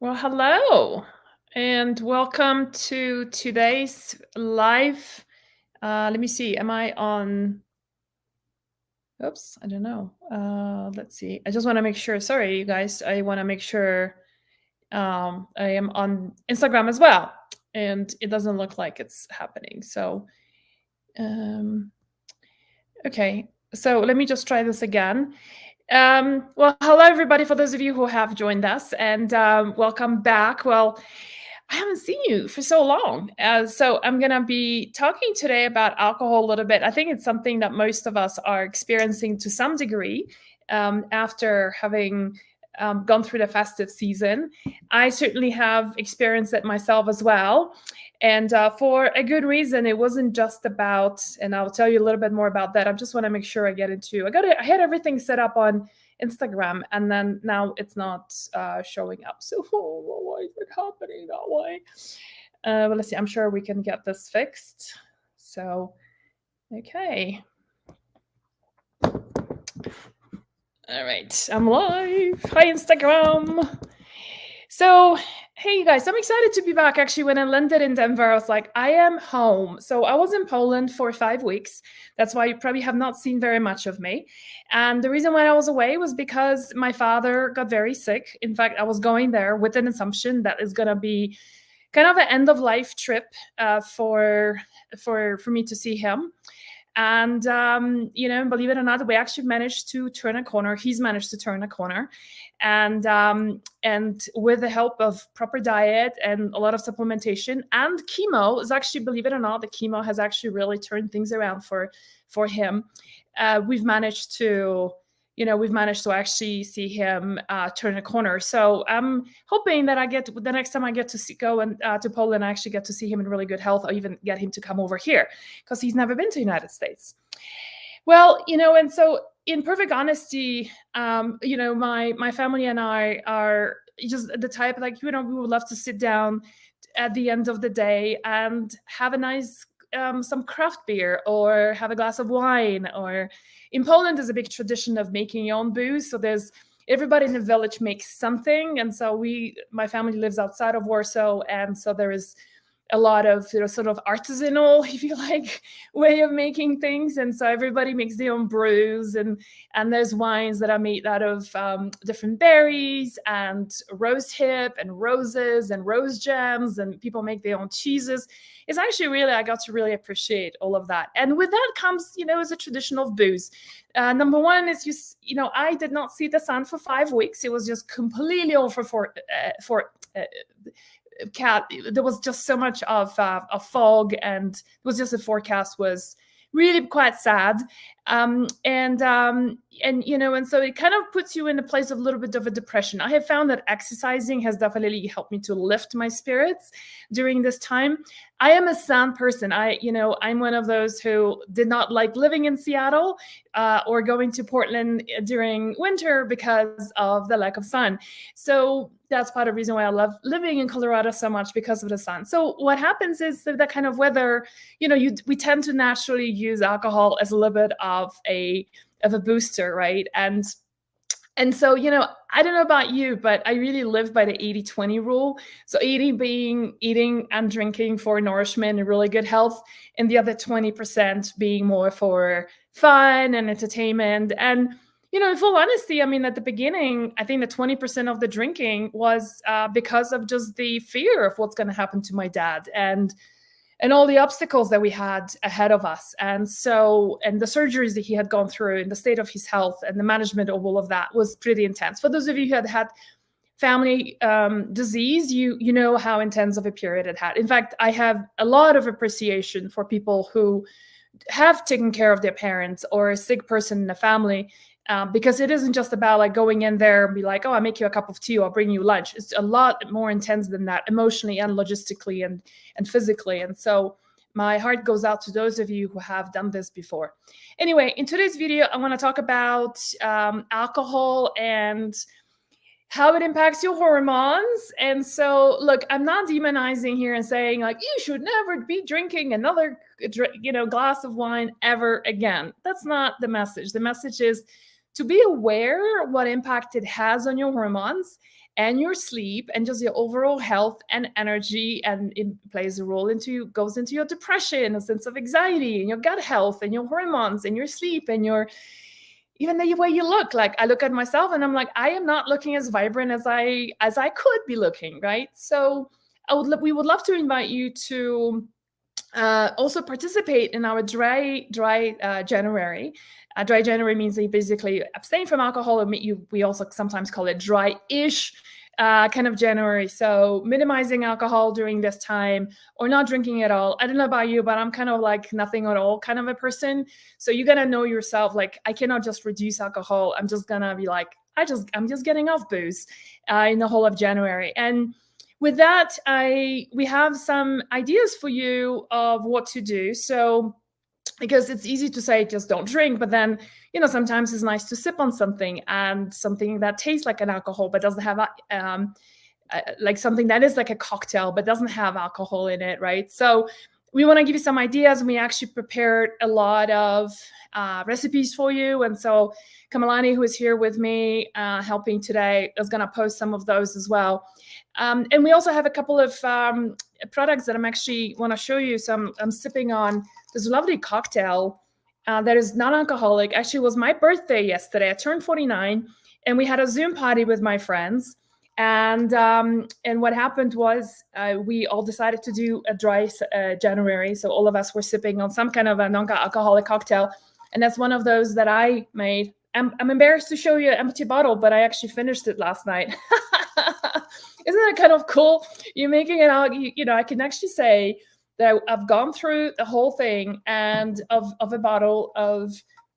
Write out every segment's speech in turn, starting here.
Well, hello, and welcome to today's live. Let me see. Am I on? Oops, I don't know. Let's see. I just want to make sure. Sorry, you guys. I want to make sure I am on Instagram as well, and it doesn't look like it's happening. So, um, okay. So let me just try this again. Well, hello everybody. For those of you who have joined us, and welcome back. Well, I haven't seen you for so long. So I'm going to be talking today about alcohol a little bit. I think it's something that most of us are experiencing to some degree after having gone through the festive season. I certainly have experienced it myself as well. And for a good reason. It wasn't just about, and I'll tell you a little bit more about that. I just want to make sure I get into, I had everything set up on Instagram, and then now it's not showing up. So why is it happening that way? Well, let's see. I'm sure we can get this fixed. So, okay. All right, I'm live. Hi, Instagram. So, hey, you guys, I'm excited to be back. Actually, when I landed in Denver, I was like, I am home. So, I was in Poland for 5 weeks. That's why you probably have not seen very much of me. And the reason why I was away was because my father got very sick. In fact, I was going there with an assumption that it's going to be kind of an end of life trip for me to see him. And believe it or not, we actually managed to turn a corner. He's managed to turn a corner, and with the help of proper diet and a lot of supplementation and chemo, is actually, believe it or not, the chemo has actually really turned things around for him. We've managed to actually see him turn a corner. So I'm hoping that the next time I get to go to Poland, I actually get to see him in really good health, or even get him to come over here, because he's never been to the United States. Well, and so in perfect honesty, my family and I are just the type, like, we would love to sit down at the end of the day and have a nice some craft beer, or have a glass of wine. Or in Poland, there's a big tradition of making your own booze. So everybody in the village makes something. And so my family lives outside of Warsaw. And so there is a lot of sort of artisanal, if you like, way of making things. And so everybody makes their own brews, and there's wines that are made out of different berries and rose hip and roses and rose gems, and people make their own cheeses. It's actually really, I got to really appreciate all of that. And with that comes, is a tradition of booze. Number one is I did not see the sun for 5 weeks. It was just completely over for cat. There was just so much of fog, and it was just, the forecast was really quite sad. And so it kind of puts you in a place of a little bit of a depression. I have found that exercising has definitely helped me to lift my spirits during this time. I am a sun person. I'm one of those who did not like living in Seattle or going to Portland during winter because of the lack of sun. So that's part of the reason why I love living in Colorado so much, because of the sun. So what happens is that kind of weather, we tend to naturally use alcohol as a little bit of a booster, right? And so, I don't know about you, but I really live by the 80-20 rule. So 80 being eating and drinking for nourishment and really good health, and the other 20% being more for fun and entertainment. And, in full honesty, at the beginning, I think the 20% of the drinking was because of just the fear of what's going to happen to my dad, and all the obstacles that we had ahead of us. And the surgeries that he had gone through, and the state of his health, and the management of all of that was pretty intense. For those of you who had family disease, you know how intense of a period it had. In fact, I have a lot of appreciation for people who have taken care of their parents or a sick person in the family, because it isn't just about like going in there and be like, oh, I'll make you a cup of tea, or I'll bring you lunch. It's a lot more intense than that, emotionally and logistically and physically. And so my heart goes out to those of you who have done this before. Anyway, in today's video, I want to talk about alcohol and how it impacts your hormones. And so, look, I'm not demonizing here and saying like, you should never be drinking another, glass of wine ever again. That's not the message. The message is, to be aware what impact it has on your hormones and your sleep and just your overall health and energy. And it plays a role goes into your depression, a sense of anxiety, and your gut health and your hormones and your sleep and your even the way you look. Like, I look at myself and I'm like, I am not looking as vibrant as I could be looking, right? So we would love to invite you to also participate in our dry January. Dry January means that you basically abstain from alcohol, and we also sometimes call it dry-ish kind of January. So minimizing alcohol during this time, or not drinking at all. I don't know about you, but I'm kind of like nothing at all kind of a person. So you gotta know yourself. Like, I cannot just reduce alcohol. I'm just gonna be like, I'm just getting off booze in the whole of January. And with that, we have some ideas for you of what to do. So, because it's easy to say just don't drink, but then, sometimes it's nice to sip on something, and something that tastes like an alcohol but doesn't have like something that is like a cocktail but doesn't have alcohol in it, right? So we want to give you some ideas, and we actually prepared a lot of recipes for you. And so Kamalani, who is here with me helping today, is going to post some of those as well. And we also have a couple of products that I'm actually want to show you. I'm sipping on this lovely cocktail that is non-alcoholic. Actually, it was my birthday yesterday. I turned 49, and we had a Zoom party with my friends. And what happened was we all decided to do a dry January. So all of us were sipping on some kind of a non-alcoholic cocktail. And that's one of those that I made. I'm embarrassed to show you an empty bottle, but I actually finished it last night. Isn't that kind of cool? You're making it out, I can actually say that I've gone through the whole thing and of a bottle of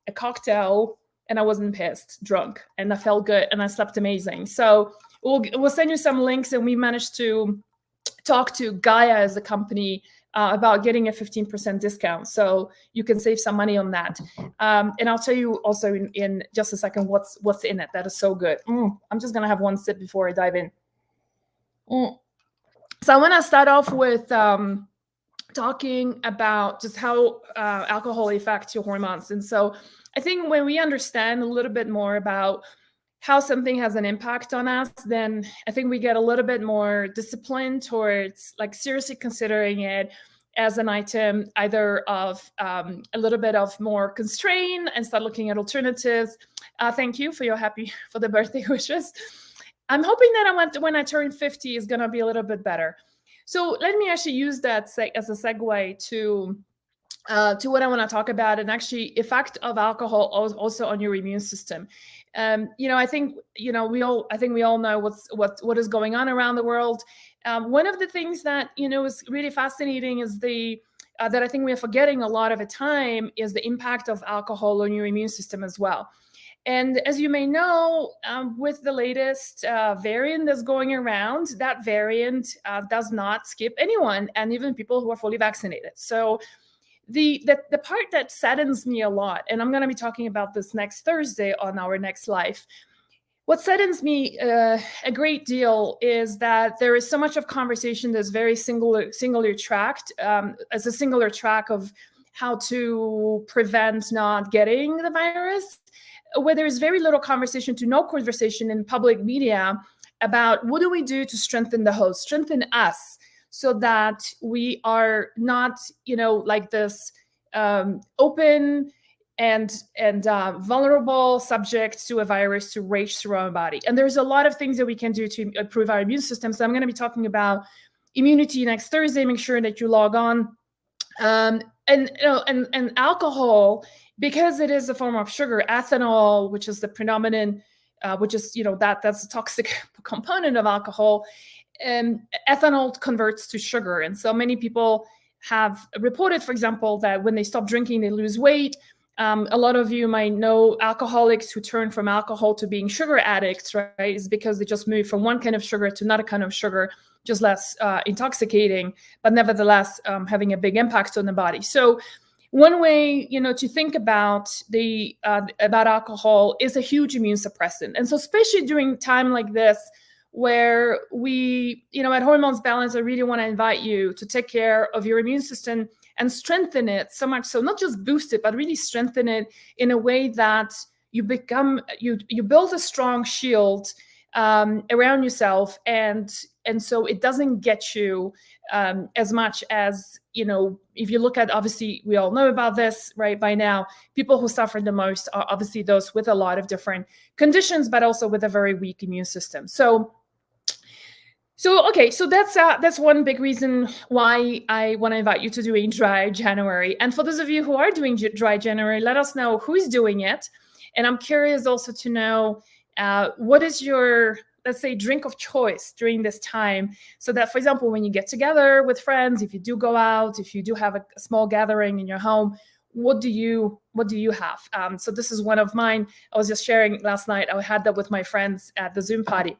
a cocktail, and I wasn't pissed, drunk, and I felt good, and I slept amazing. So we'll send you some links, and we managed to talk to Gaia as a company about getting a 15% discount. So you can save some money on that. And I'll tell you also in just a second what's in it. That is so good. I'm just going to have one sip before I dive in. So I want to start off with talking about just how alcohol affects your hormones. And so I think when we understand a little bit more about how something has an impact on us, then I think we get a little bit more disciplined towards like seriously considering it as an item, either of a little bit of more constraint and start looking at alternatives. Thank you for the birthday wishes. I'm hoping that when I turn 50 is going to be a little bit better. So let me actually use that as a segue to what I want to talk about, and actually effect of alcohol also on your immune system. I think we all know what is going on around the world. One of the things that is really fascinating is that I think we are forgetting a lot of the time is the impact of alcohol on your immune system as well. And as you may know, with the latest variant that's going around, that variant does not skip anyone, and even people who are fully vaccinated. So the part that saddens me a lot, and I'm going to be talking about this next Thursday on our next live, what saddens me a great deal is that there is so much of conversation that's very singular tracked, as a singular track of how to prevent not getting the virus, where there's very little conversation to no conversation in public media about what do we do to strengthen the host, strengthen us, so that we are not, like this open and vulnerable subject to a virus to rage through our body. And there's a lot of things that we can do to improve our immune system. So I'm going to be talking about immunity next Thursday. Make sure that you log on. And alcohol, because it is a form of sugar, ethanol, which is the predominant, that's the toxic component of alcohol. Ethanol converts to sugar. And so many people have reported, for example, that when they stop drinking, they lose weight. A lot of you might know alcoholics who turn from alcohol to being sugar addicts, right? It's because they just move from one kind of sugar to another kind of sugar, just less intoxicating, but nevertheless having a big impact on the body. So one way, to think about about alcohol is a huge immune suppressant. And so especially during time like this, where we, at Hormones Balance, I really want to invite you to take care of your immune system and strengthen it so much. So not just boost it, but really strengthen it in a way that you build a strong shield around yourself, and so it doesn't get you as much as, if you look at, obviously we all know about this right by now, people who suffer the most are obviously those with a lot of different conditions, but also with a very weak immune system. So that's one big reason why I want to invite you to doing dry January. And for those of you who are doing dry January, let us know who's doing it. And I'm curious also to know what is your, let's say, drink of choice during this time, so that, for example, when you get together with friends, if you do go out, if you do have a small gathering in your home, what do you have? So this is one of mine. I was just sharing last night. I had that with my friends at the Zoom party.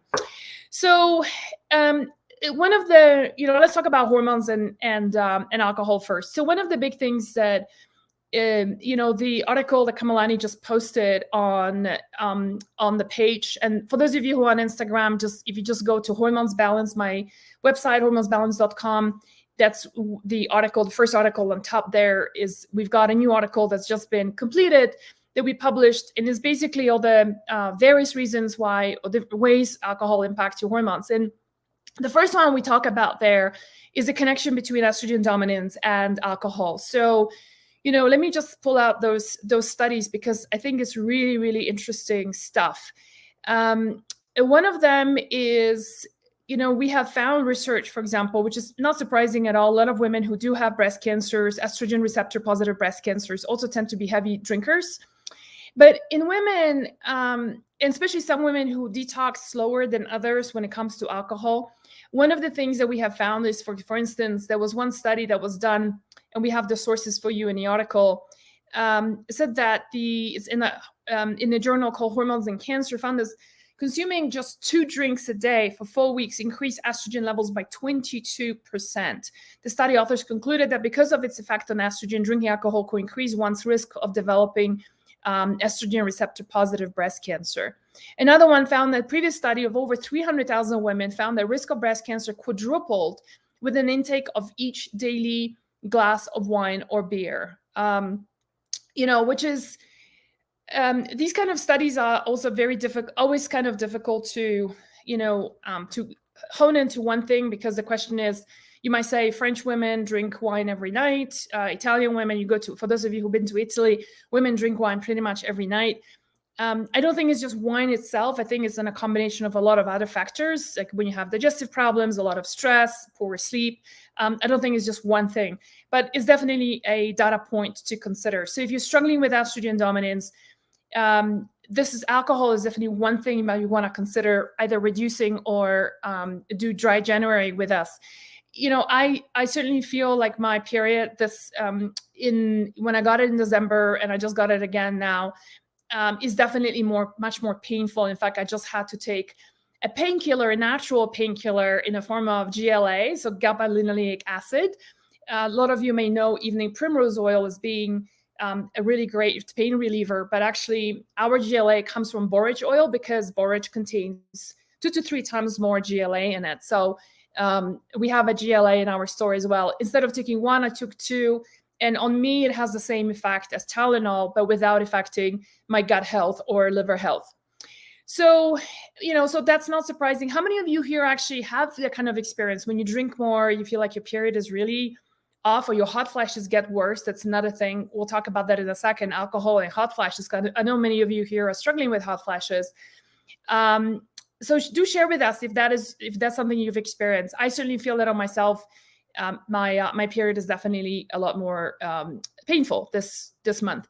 So one of the, let's talk about hormones and alcohol first. So one of the big things that, the article that Kamalani just posted on the page, and for those of you who are on Instagram, if you just go to Hormones Balance, my website, hormonesbalance.com, that's the article, the first article on top there is, we've got a new article that's just been completed that we published, and is basically all the various reasons why, or the ways alcohol impacts your hormones. And the first one we talk about there is the connection between estrogen dominance and alcohol. So, let me just pull out those studies, because I think it's really, really interesting stuff. One of them is, we have found research, for example, which is not surprising at all. A lot of women who do have breast cancers, estrogen receptor positive breast cancers, also tend to be heavy drinkers. But in women, and especially some women who detox slower than others when it comes to alcohol, one of the things that we have found is, for instance, there was one study that was done, and we have the sources for you in the article, said that it's in a journal called Hormones and Cancer, found this consuming just 2 drinks a day for 4 weeks increased estrogen levels by 22%. The study authors concluded that because of its effect on estrogen, drinking alcohol could increase one's risk of developing estrogen receptor positive breast cancer. Another one found that previous study of over 300,000 women found that risk of breast cancer quadrupled with an intake of each daily glass of wine or beer. Which is, these kind of studies are also very difficult, always kind of difficult to hone into one thing, because the question is, you might say French women drink wine every night. Italian women, for those of you who've been to Italy, women drink wine pretty much every night. I don't think it's just wine itself. I think it's in a combination of a lot of other factors, like when you have digestive problems, a lot of stress, poor sleep. I don't think it's just one thing, but it's definitely a data point to consider. So if you're struggling with estrogen dominance, alcohol is definitely one thing that you want to consider either reducing or do dry January with us. I certainly feel like my period when I got it in December, and I just got it again now, is definitely much more painful. In fact, I just had to take a painkiller, a natural painkiller in the form of GLA, so gamma-linolenic acid. A lot of you may know evening primrose oil as being a really great pain reliever, but actually our GLA comes from borage oil, because borage contains 2 to 3 times more GLA in it. So we have a GLA in our store as well. Instead of taking 1, I took 2. And on me, it has the same effect as Tylenol, but without affecting my gut health or liver health. So, so that's not surprising. How many of you here actually have that kind of experience? When you drink more, you feel like your period is really off, or your hot flashes get worse? That's another thing. We'll talk about that in a second. Alcohol and hot flashes. I know many of you here are struggling with hot flashes. So do share with us if that's something you've experienced. I certainly feel that on myself. My period is definitely a lot more painful this month.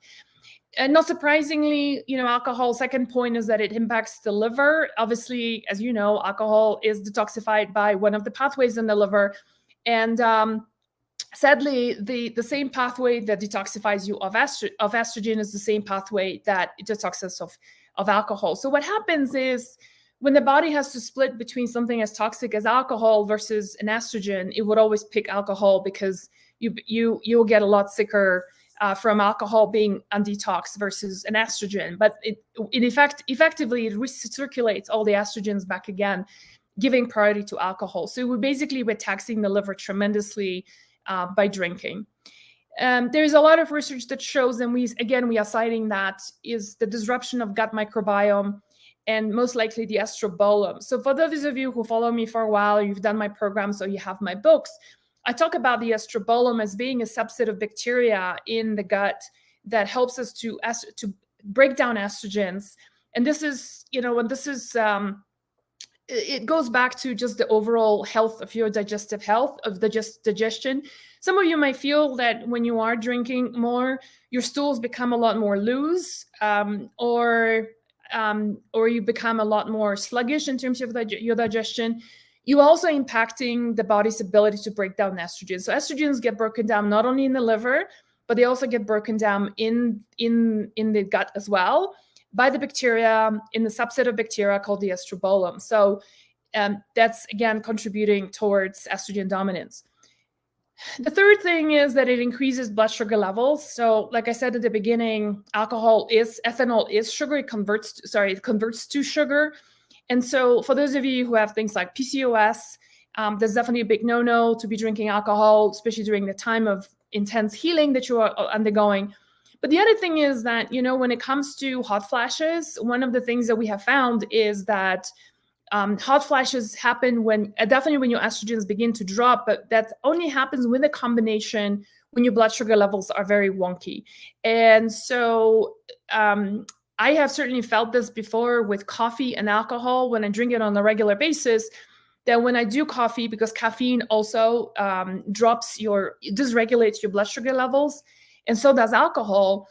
And not surprisingly, alcohol, second point is that it impacts the liver. Obviously, as you know, alcohol is detoxified by one of the pathways in the liver. And sadly, the same pathway that detoxifies you of estrogen is the same pathway that detoxes of alcohol. So what happens is, when the body has to split between something as toxic as alcohol versus an estrogen, it would always pick alcohol, because you'll get a lot sicker from alcohol being on detox versus an estrogen. But effectively, it recirculates all the estrogens back again, giving priority to alcohol. So we're taxing the liver tremendously by drinking. There is a lot of research that shows, and we are citing that, is the disruption of gut microbiome and most likely the estrobolome. So for those of you who follow me for a while, you've done my programs or you have my books, I talk about the estrobolome as being a subset of bacteria in the gut that helps us to break down estrogens. And this is, it goes back to just the overall health of your digestive health, of the digestion. Some of you might feel that when you are drinking more, your stools become a lot more loose, or you become a lot more sluggish in terms of your digestion. You also impacting the body's ability to break down estrogen. So estrogens get broken down not only in the liver, but they also get broken down in the gut as well, by the bacteria, in the subset of bacteria called the estrobolome. So that's, again, contributing towards estrogen dominance. The third thing is that it increases blood sugar levels. So like I said at the beginning, ethanol is sugar. It converts to sugar. And so for those of you who have things like PCOS, there's definitely a big no-no to be drinking alcohol, especially during the time of intense healing that you are undergoing. But the other thing is that, when it comes to hot flashes, one of the things that we have found is that hot flashes happen definitely when your estrogens begin to drop, but that only happens with a combination when your blood sugar levels are very wonky. And so I have certainly felt this before with coffee and alcohol when I drink it on a regular basis, that when I do coffee, because caffeine also dysregulates your blood sugar levels, and so does alcohol.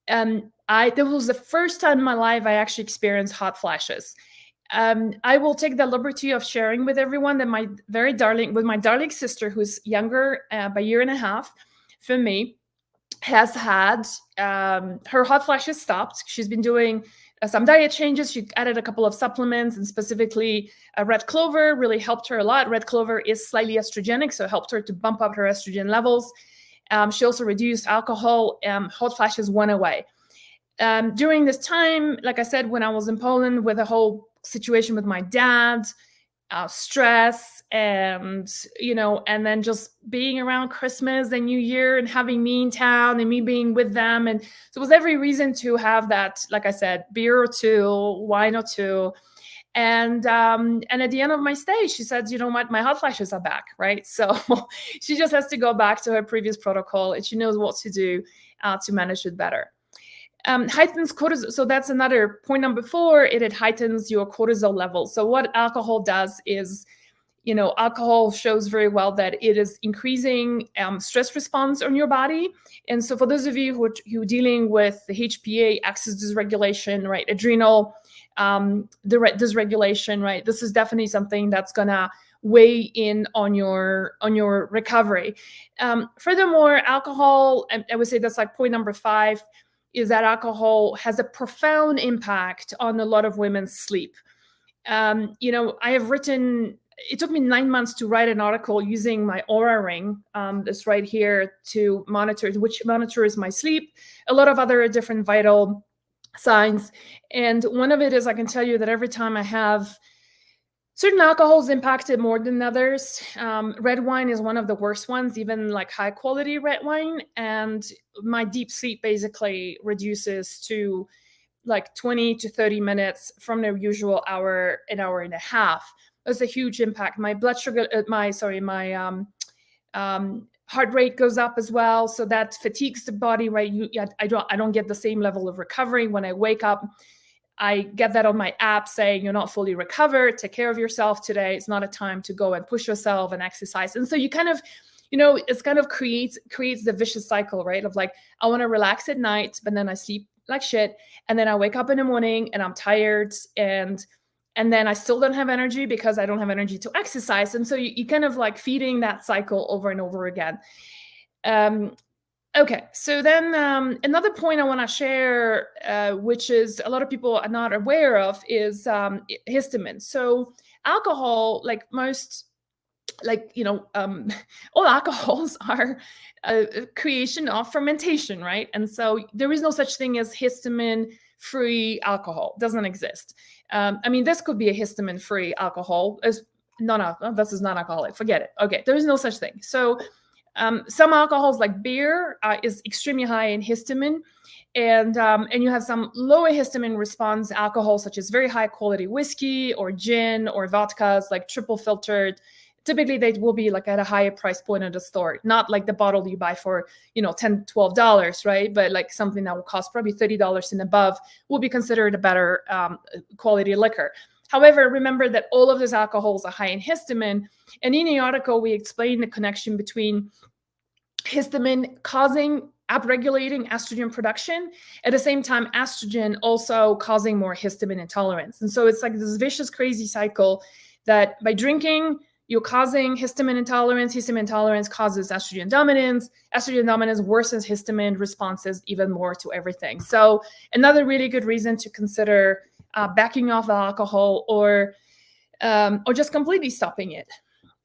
That was the first time in my life I actually experienced hot flashes. I will take the liberty of sharing with everyone that my darling sister, who's younger by a year and a half from me, has had her hot flashes stopped. She's been doing some diet changes. She added a couple of supplements, and specifically red clover really helped her a lot. Red clover is slightly estrogenic, so it helped her to bump up her estrogen levels. She also reduced alcohol. Hot flashes went away. During this time, like I said, when I was in Poland with the whole situation with my dad, stress, and and then just being around Christmas and New Year and having me in town and me being with them, and so it was every reason to have that, like I said, beer or two, wine or two. And at the end of my stay, she said, "You know what? My hot flashes are back," right? So she just has to go back to her previous protocol, and she knows what to do to manage it better. Heightens cortisol. So that's another point number 4. It heightens your cortisol levels. So what alcohol does is, alcohol shows very well that it is increasing stress response on your body. And so for those of you who are dealing with the HPA axis dysregulation, right, adrenal dysregulation, right, this is definitely something that's gonna weigh in on your recovery. Furthermore, alcohol, I would say that's like point number 5, is that alcohol has a profound impact on a lot of women's sleep. I have written, it took me 9 months to write an article using my Oura ring, this right here, which monitors my sleep, a lot of other different vital signs. And one of it is, I can tell you that every time I have certain alcohols impacted more than others. Red wine is one of the worst ones, even like high quality red wine. And my deep sleep basically reduces to like 20 to 30 minutes from the usual hour, an hour and a half. That's a huge impact. My blood sugar, my heart rate goes up as well. So that fatigues the body, right? I don't get the same level of recovery when I wake up. I get that on my app saying you're not fully recovered, take care of yourself today. It's not a time to go and push yourself and exercise. And so you kind of, it's kind of creates the vicious cycle, right? Of like, I want to relax at night, but then I sleep like shit. And then I wake up in the morning and I'm tired, and then I still don't have energy because I don't have energy to exercise. And so you kind of like feeding that cycle over and over again. Okay, so then another point I want to share, which is a lot of people are not aware of, is histamines. So alcohol, like most, all alcohols are a creation of fermentation, right? And so there is no such thing as histamine-free alcohol. It doesn't exist. This could be a histamine-free alcohol. This is non-alcoholic. Forget it. Okay, there is no such thing. So Some alcohols like beer is extremely high in histamine, and you have some lower histamine response alcohols such as very high quality whiskey or gin or vodkas like triple filtered. Typically they will be like at a higher price point at the store, not like the bottle you buy for $10-12, right? But like something that will cost probably $30 and above will be considered a better quality liquor. However, remember that all of these alcohols are high in histamine, and in the article we explain the connection between histamine causing upregulating estrogen production, at the same time estrogen also causing more histamine intolerance. And so it's like this vicious crazy cycle that by drinking you're causing histamine intolerance causes estrogen dominance worsens histamine responses even more to everything. So another really good reason to consider backing off alcohol or just completely stopping it.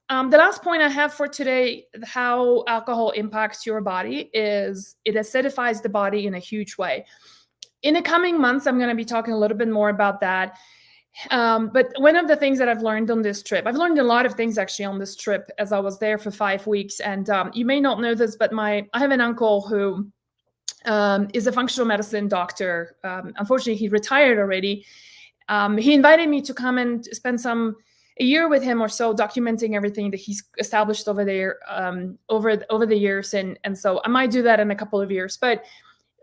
The last point I have for today, how alcohol impacts your body, is it acidifies the body in a huge way. In the coming months, I'm going to be talking a little bit more about that. But one of the things that I've learned on this trip, I've learned a lot of things actually on this trip as I was there for 5 weeks. And you may not know this, but I have an uncle who is a functional medicine doctor. Unfortunately, he retired already. He invited me to come and spend a year with him or so, documenting everything that he's established over there over the years, and so I might do that in a couple of years. But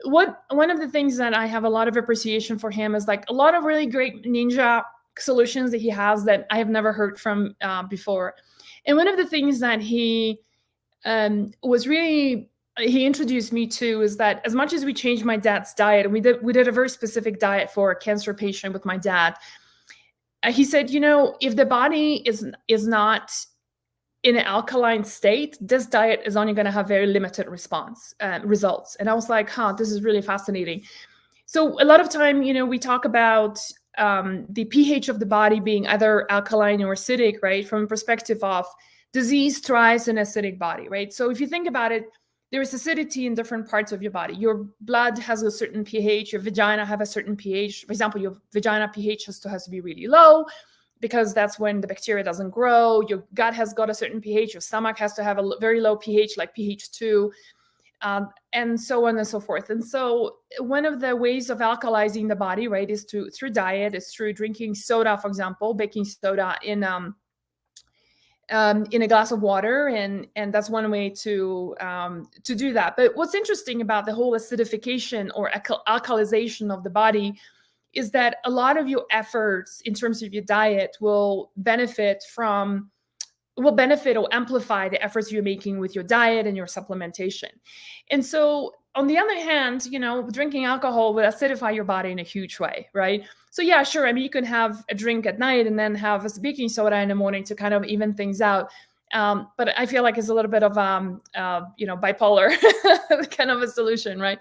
one of the things that I have a lot of appreciation for him is like a lot of really great ninja solutions that he has that I have never heard from before. And one of the things that he introduced me to is that as much as we changed my dad's diet, and we did a very specific diet for a cancer patient with my dad, he said, if the body is not in an alkaline state, this diet is only going to have very limited results. And I was like, this is really fascinating. So a lot of time, we talk about the pH of the body being either alkaline or acidic, right? From a perspective of disease thrives in an acidic body, right? So if you think about it, there is acidity in different parts of your body. Your blood has a certain pH, your vagina have a certain pH. For example, your vagina pH has to be really low because that's when the bacteria doesn't grow. Your gut has got a certain pH. Your stomach has to have a very low pH, like pH 2, and so on and so forth. And so one of the ways of alkalizing the body, right, is through diet, is through drinking soda, for example, baking soda in a glass of water, and that's one way to do that. But what's interesting about the whole acidification or alkalization of the body is that a lot of your efforts in terms of your diet will benefit or amplify the efforts you're making with your diet and your supplementation. And so on the other hand, drinking alcohol will acidify your body in a huge way, right? So yeah, sure. I mean, you can have a drink at night and then have a baking soda in the morning to kind of even things out. But I feel like it's a little bit of, bipolar kind of a solution, right?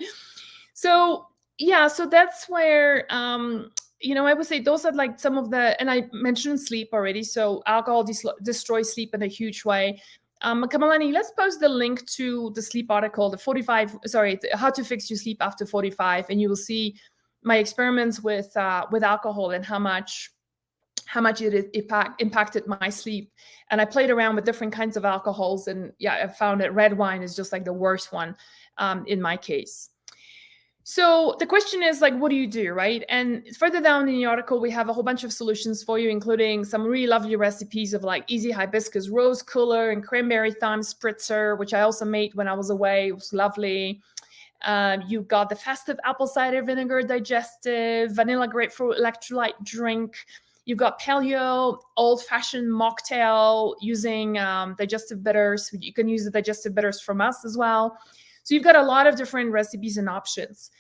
So yeah, so that's where, I would say those are like some of and I mentioned sleep already. So alcohol destroys sleep in a huge way. Kamalani, let's post the link to the sleep article, how to fix your sleep after 45. And you will see my experiments with alcohol and how much it impacted my sleep. And I played around with different kinds of alcohols. And yeah, I found that red wine is just like the worst one in my case. So the question is like, what do you do, right? And further down in the article, we have a whole bunch of solutions for you, including some really lovely recipes of like easy hibiscus rose cooler and cranberry thyme spritzer, which I also made when I was away. It was lovely. You've got the festive apple cider vinegar digestive, vanilla grapefruit electrolyte drink. You've got paleo old-fashioned mocktail using digestive bitters. You can use the digestive bitters from us as well. So you've got a lot of different recipes and options.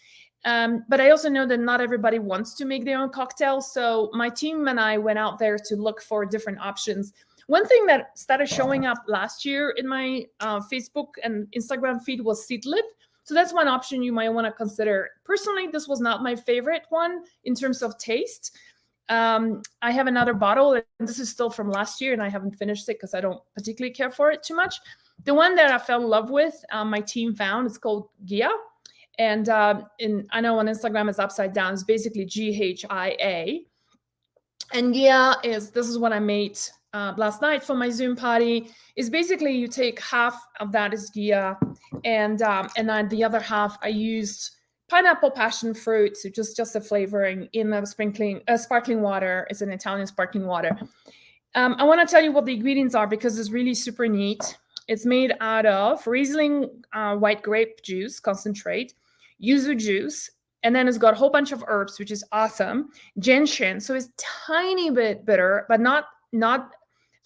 But I also know that not everybody wants to make their own cocktail. So my team and I went out there to look for different options. One thing that started showing up last year in my Facebook and Instagram feed was seedlip. So that's one option you might want to consider. Personally, this was not my favorite one in terms of taste. I have another bottle, and this is still from last year, and I haven't finished it because I don't particularly care for it too much. The one that I fell in love with, my team found, it's called Gia. And I know on Instagram it's upside down. It's basically GHIA. And Gia this is what I made last night for my Zoom party is basically you take half of that is Gia, and then the other half I used pineapple passion fruit, so just a flavoring in a sparkling water. It's an Italian sparkling water. I want to tell you what the ingredients are because it's really super neat. It's made out of Riesling white grape juice concentrate, yuzu juice, and then it's got a whole bunch of herbs, which is awesome. Gentian, so it's tiny bit bitter, but not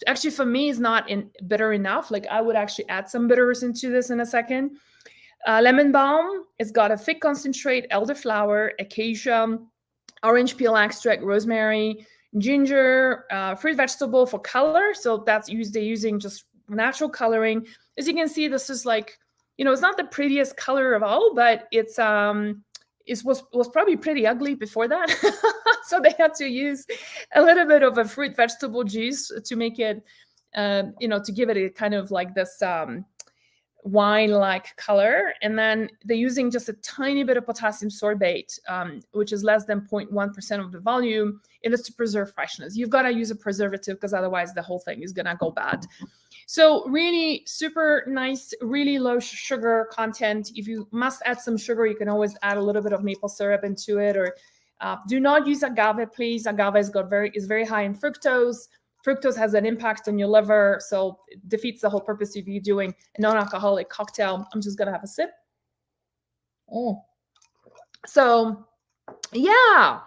actually for me it's not bitter enough. Like I would actually add some bitters into this in a second. Lemon balm, it's got a thick concentrate, elderflower, acacia, orange peel extract, rosemary, ginger, fruit vegetable for color. So that's they're using just natural coloring. As you can see, this is like, it's not the prettiest color of all, but it was probably pretty ugly before that. So they had to use a little bit of a fruit vegetable juice to make it, to give it a kind of like this wine-like color. And then they're using just a tiny bit of potassium sorbate, which is less than 0.1% of the volume. It is to preserve freshness. You've got to use a preservative because otherwise the whole thing is going to go bad. So really super nice, really low sugar content. If you must add some sugar, you can always add a little bit of maple syrup into it, or do not use agave, please. Agave is very high in fructose. Fructose has an impact on your liver, so it defeats the whole purpose of you doing a non-alcoholic cocktail. I'm just gonna have a sip. So yeah,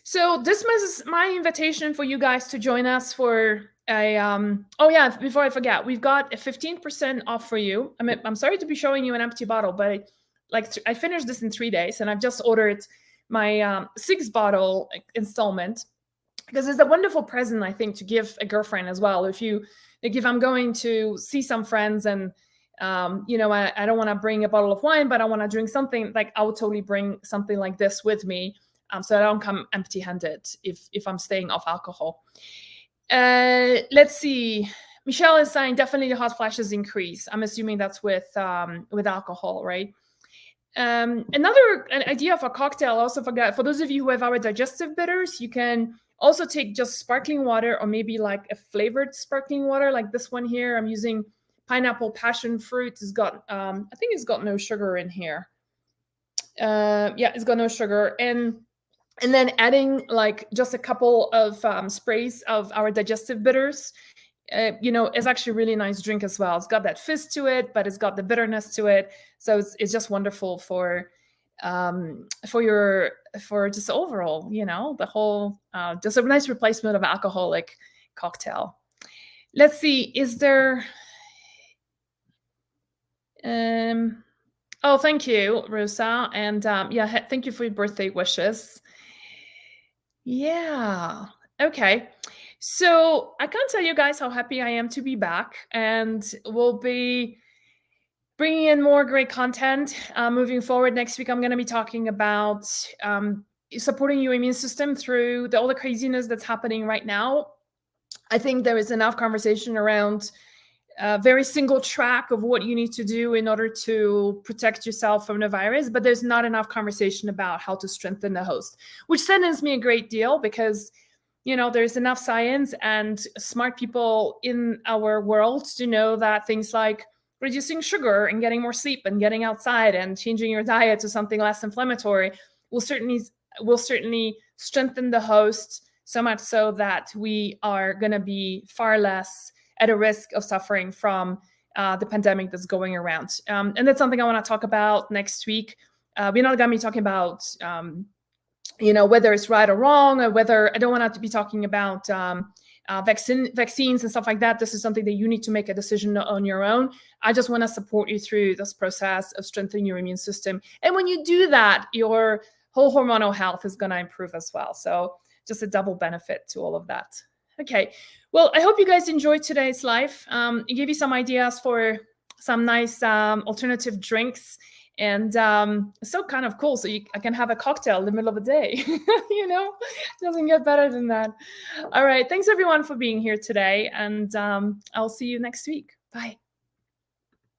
so this is my invitation for you guys to join us for a oh yeah, before I forget, we've got a 15% off for you. I'm sorry to be showing you an empty bottle, but I finished this in 3 days, and I've just ordered my 6 bottle installment, because it's a wonderful present, I think, to give a girlfriend as well. If I'm going to see some friends and I don't want to bring a bottle of wine, but I want to drink something, like I would totally bring something like this with me, so I don't come empty-handed if I'm staying off alcohol. Let's see. Michelle is saying definitely the hot flashes increase. I'm assuming that's with alcohol, right? Another idea for a cocktail, I also forgot, for those of you who have our digestive bitters, you can also take just sparkling water, or maybe like a flavored sparkling water like this one here. I'm using pineapple passion fruit. It's got I think it's got no sugar in here. Yeah, it's got no sugar. And then adding like just a couple of sprays of our digestive bitters, it's actually a really nice drink as well. It's got that fizz to it, but it's got the bitterness to it. So it's just wonderful for just overall, the whole, just a nice replacement of alcoholic cocktail. Let's see, is there, oh, thank you, Rosa. And yeah, thank you for your birthday wishes. Yeah. Okay. So I can't tell you guys how happy I am to be back, and we'll be bringing in more great content moving forward. Next week, I'm going to be talking about supporting your immune system through all the craziness that's happening right now. I think there is enough conversation around very single track of what you need to do in order to protect yourself from the virus, but there's not enough conversation about how to strengthen the host, which saddens me a great deal, because there's enough science and smart people in our world to know that things like reducing sugar and getting more sleep and getting outside and changing your diet to something less inflammatory will certainly strengthen the host, so much so that we are going to be far less at a risk of suffering from the pandemic that's going around. And that's something I want to talk about next week. We're not going to be talking about whether it's right or wrong, or whether, I don't want to be talking about vaccines and stuff like that. This is something that you need to make a decision on your own. I just want to support you through this process of strengthening your immune system. And when you do that, your whole hormonal health is going to improve as well. So just a double benefit to all of that. Okay. Well, I hope you guys enjoyed today's live. It gave you some ideas for some nice alternative drinks. And so kind of cool. So I can have a cocktail in the middle of the day. Doesn't get better than that. All right. Thanks everyone for being here today. And I'll see you next week. Bye.